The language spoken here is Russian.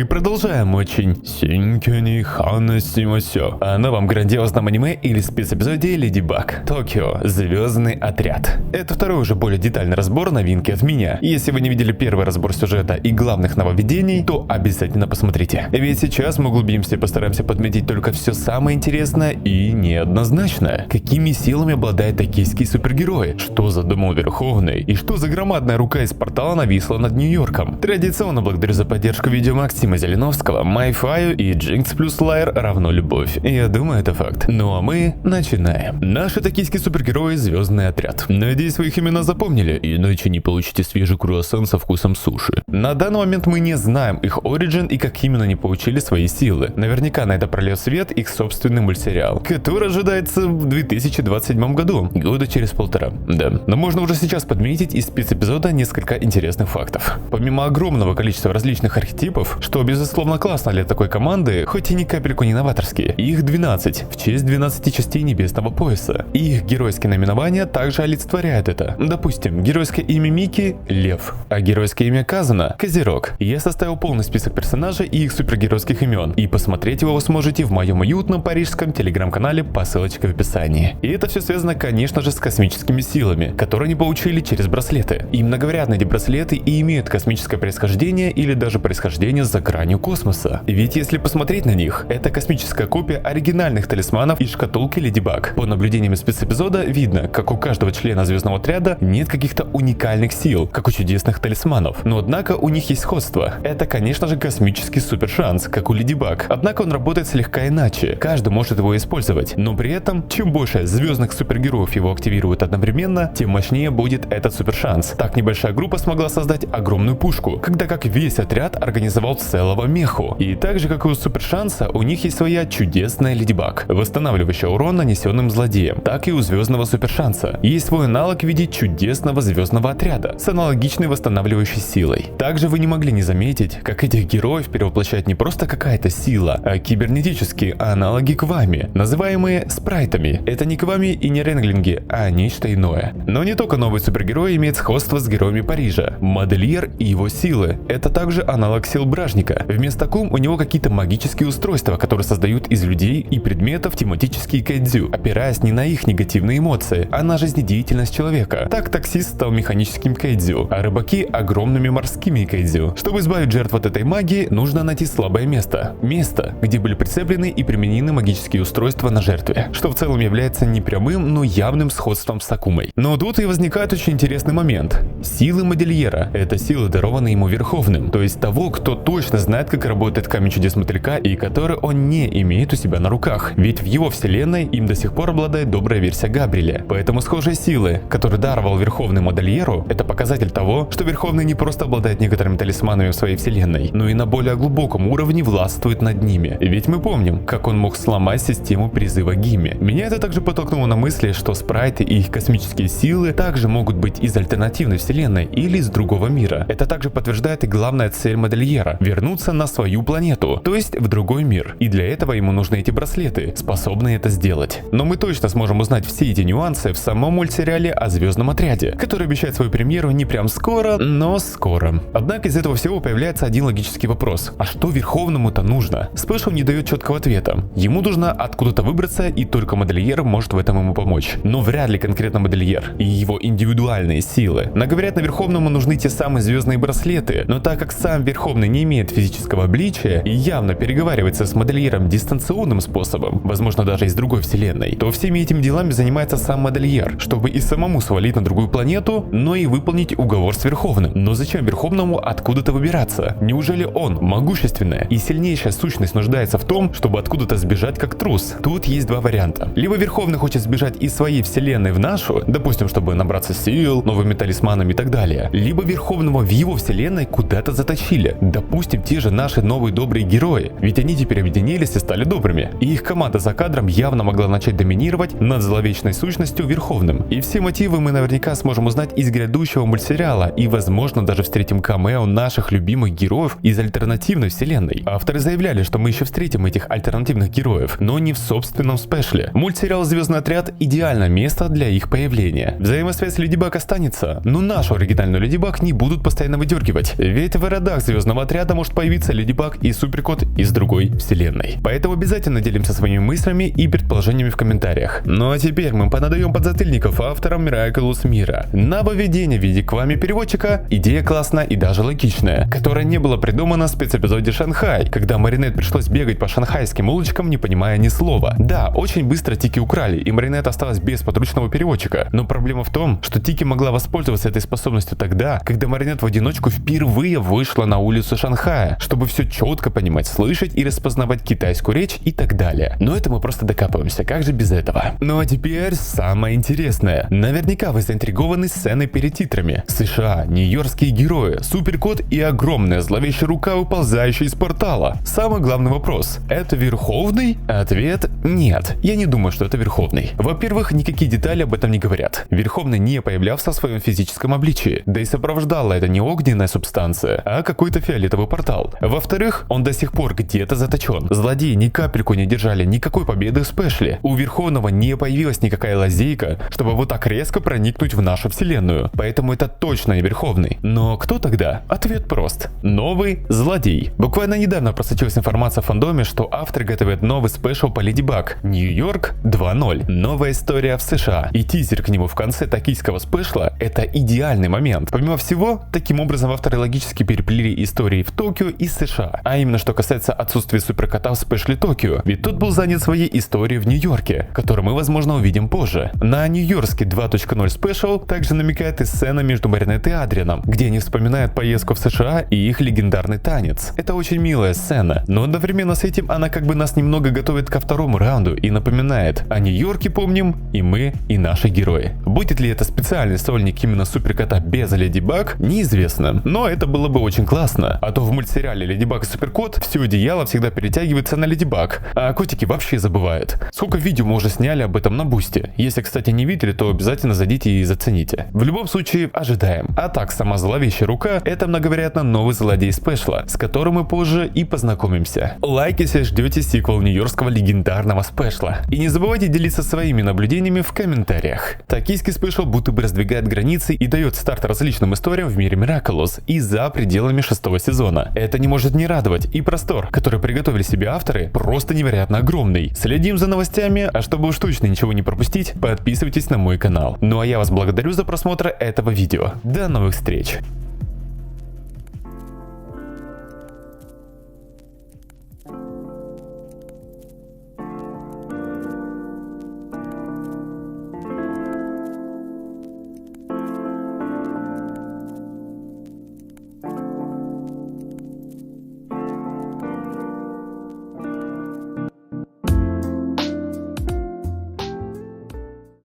продолжаем очень Синкюни Хана Симосё о новом грандиозном аниме или спецэпизоде Леди Баг Токио Звездный отряд. Это второй уже более детальный разбор новинки от меня. Если вы не видели первый разбор сюжета и главных нововведений, то обязательно посмотрите. Ведь сейчас мы углубимся и постараемся подметить только все самое интересное и неоднозначное. Какими силами обладает токийский супергерой? Что задумал Верховный? И что за громадная рука из портала нависла над Нью-Йорком? Традиционно благодарю за поддержку видео Максима Зеленовского, Майфаю и Джинкс плюс Лайер равно любовь. Я думаю, это факт. Ну а мы начинаем. Наши токийские супергерои Звездный отряд. Надеюсь, вы их имена запомнили, иначе не получите свежий круассан со вкусом суши. На данный момент мы не знаем их оригин и как именно они получили свои силы. Наверняка на это прольет свет их собственный мультсериал, который ожидается в 2027 году, года через полтора. Да, но можно уже сейчас подметить из спецэпизода несколько интересных фактов. Помимо огромного количества различных архетипов, что безусловно классно для такой команды, хоть и ни капельку не новаторские, их 12 в честь 12 частей Небесного пояса. И их геройские наименования также олицетворяют это. Допустим, геройское имя Мики – Лев, а геройское имя Казана – Козерог. Я составил полный список персонажей и их супергеройских имен, и посмотреть его вы сможете в моем уютном парижском телеграм-канале по ссылочке в описании. И это все связано, конечно же, с космическими силами, которые они получили через браслеты. И многовероятно эти браслеты и имеют космическое происхождение или даже происхождение за гранью космоса. Ведь если посмотреть на них, это космическая копия оригинальных талисманов из шкатулки Леди Баг. По наблюдениям спецэпизода видно, как у каждого члена Звездного отряда нет каких-то уникальных сил, как у чудесных талисманов. Но однако у них есть сходство. Это, конечно же, космический супершанс, как у Леди Баг. Однако он работает слегка иначе. Каждый может его использовать. Но при этом, чем больше звездных супергероев его активируют одновременно, тем мощнее будет этот супершанс. Так небольшая группа смогла создать огромную пушку, когда как весь отряд организовал целого меху. И так же, как и у супершанса, у них есть своя чудесная Леди Баг, восстанавливающая урон, нанесенным злодеем. Так и у звездного супершанса есть свой аналог в виде чудесного звездного отряда с аналогичной восстанавливающей силой. Также вы не могли не заметить, как этих героев перевоплощает не просто какая-то сила, а кибернетические аналоги Квами, называемые спрайтами. Это не Квами и не ренглинги, а нечто иное. Но не только новый супергерой имеет сходство с героями Парижа. Модельер и его силы – это также аналог сил Бражника. Вместо кум у него какие-то магические устройства, которые создают из людей и предметов тематические кайдзю, опираясь не на их негативные эмоции, а на жизнедеятельность человека. Так таксист стал механическим кайдзю, а рыбаки – огромными морскими кайдзю. Чтобы избавить жертв от этой магии, нужно найти слабое место. Место, где были прицеплены и применены магические устройства на жертве, что в целом является не прямым, но явным сходством с Акумой. Но тут и возникает очень интересный момент. Силы модельера – это силы, дарованные ему Верховным, то есть того, кто точно знает, как работает камень чудес мотылька и который он не имеет у себя на руках, ведь в его вселенной им до сих пор обладает добрая версия Габриэля. Поэтому схожие силы, которые даровал Верховный модельеру, это показатель того, что Верховный не просто обладает некоторыми талисманами в своей вселенной, но и на более глубоком уровне властвует над ними. Ведь мы помним, как он мог сломать систему призыва Гимми. Меня это также подтолкнуло на мысли, что спрайты и их космические силы также могут быть из альтернативной вселенной или из другого мира. Это также подтверждает и главная цель модельера – вернуться на свою планету, то есть в другой мир. И для этого ему нужны эти браслеты, способные это сделать. Но мы точно сможем узнать все эти нюансы в самом мультсериале о Звездном отряде, который обещает свою премьеру не прям скоро, но скоро. Однако из этого всего появляется один логический вопрос. А что Верховному-то нужно? Спешл не дает четкого ответа. Ему нужно откуда-то выбраться, и только модельер может в этом ему помочь. Но вряд ли конкретно модельер и его индивидуальные силы. Но говорят, на Верховному нужны те самые звездные браслеты, но так как сам Верховный не имеет физического обличия и явно переговаривается с модельером дистанционным способом, возможно даже из другой вселенной, то всеми этими делами занимается сам модельер, чтобы и самому свалить на другую планету, но и выполнить уговор с Верховным. Но зачем Верховному откуда-то выбираться? Неужели он, могущественная и сильнейшая сущность, нуждается в том, чтобы откуда-то сбежать как трус? Тут есть два варианта. Либо Верховный хочет сбежать из своей вселенной в нашу, допустим, чтобы набраться сил, новыми талисманами и так далее. Либо Верховного в его вселенной куда-то затащили. Допустим, те же наши новые добрые герои, ведь они теперь объединились и стали добрыми. И их команда за кадром явно могла начать доминировать над зловечной сущностью Верховным. И все мотивы мы наверняка сможем узнать из грядущего мультсериала, и возможно даже встретим камео наших любимых героев из альтернативной вселенной. Авторы заявляли, что мы еще встретим этих альтернативных героев, но не в собственном спешле. Мультсериал «Звездный отряд» – идеальное место для их появления. Взаимосвязь Леди Баг останется, но нашу оригинальную Леди Баг не будут постоянно выдергивать, ведь в родах Звездного отряда может может появиться Леди Баг и Суперкот из другой вселенной. Поэтому обязательно делимся своими мыслями и предположениями в комментариях. Ну а теперь мы понадаем подзатыльников авторам Miraculous мира. Нововведение в виде Квами переводчика – идея классная и даже логичная, которая не была придумана в спецэпизоде Шанхай, когда Маринет пришлось бегать по шанхайским улочкам, не понимая ни слова. Да, очень быстро Тики украли, и Маринет осталась без подручного переводчика, но проблема в том, что Тики могла воспользоваться этой способностью тогда, когда Маринет в одиночку впервые вышла на улицу Шанхая, чтобы все четко понимать, слышать и распознавать китайскую речь и так далее. Но это мы просто докапываемся, как же без этого? Ну а теперь самое интересное. Наверняка вы заинтригованы сценой перед титрами. США, нью-йоркские герои, Суперкот и огромная зловещая рука, выползающая из портала. Самый главный вопрос. Это Верховный? Ответ – нет. Я не думаю, что это Верховный. Во-первых, никакие детали об этом не говорят. Верховный не появлялся в своем физическом обличии, да и сопровождала это не огненная субстанция, а какой-то фиолетовый портал. Во-вторых, он до сих пор где-то заточен. Злодеи ни капельку не держали никакой победы в спешле. У Верховного не появилась никакая лазейка, чтобы вот так резко проникнуть в нашу вселенную. Поэтому это точно не Верховный. Но кто тогда? Ответ прост. Новый злодей. Буквально недавно просочилась информация в фандоме, что авторы готовят новый спешл по Леди Баг. Нью-Йорк 2.0. Новая история в США. И тизер к нему в конце токийского спешла – это идеальный момент. Помимо всего, таким образом авторы логически переплели истории в Токио и США. А именно, что касается отсутствия Суперкота в спешле Токио. Ведь тот был занят своей историей в Нью-Йорке, которую мы, возможно, увидим позже. На нью-йоркский 2.0 спешл также намекает и сцена между Маринет и Адрианом, где они вспоминают поездку в США и их легендарный танец. Это очень милая сцена, но одновременно с этим она как бы нас немного готовит ко второму раунду и напоминает: о Нью-Йорке помним и мы, и наши герои. Будет ли это специальный сольник именно Суперкота без Леди Баг, неизвестно, но это было бы очень классно, а то в мультсериале Леди Баг и Суперкот все одеяло всегда перетягивается на Леди Баг, а котики вообще забывают. Сколько видео мы уже сняли об этом на Бусти. Если, кстати, не видели, то обязательно зайдите и зацените. В любом случае, ожидаем. А так, сама зловещая рука – это многовероятно новый злодей спешла, с которым мы позже и познакомимся. Лайк, если ждете сиквел нью-йоркского легендарного спешла. И не забывайте делиться своими наблюдениями в комментариях. Токийский спешл будто бы раздвигает границы и дает старт различным историям в мире Miraculous и за пределами 6-го сезона. Это не может не радовать, и простор, который приготовили себе авторы, просто невероятно огромный. Следим за новостями, а чтобы уж точно ничего не пропустить, подписывайтесь на мой канал. Ну а я вас благодарю за просмотр этого видео. До новых встреч!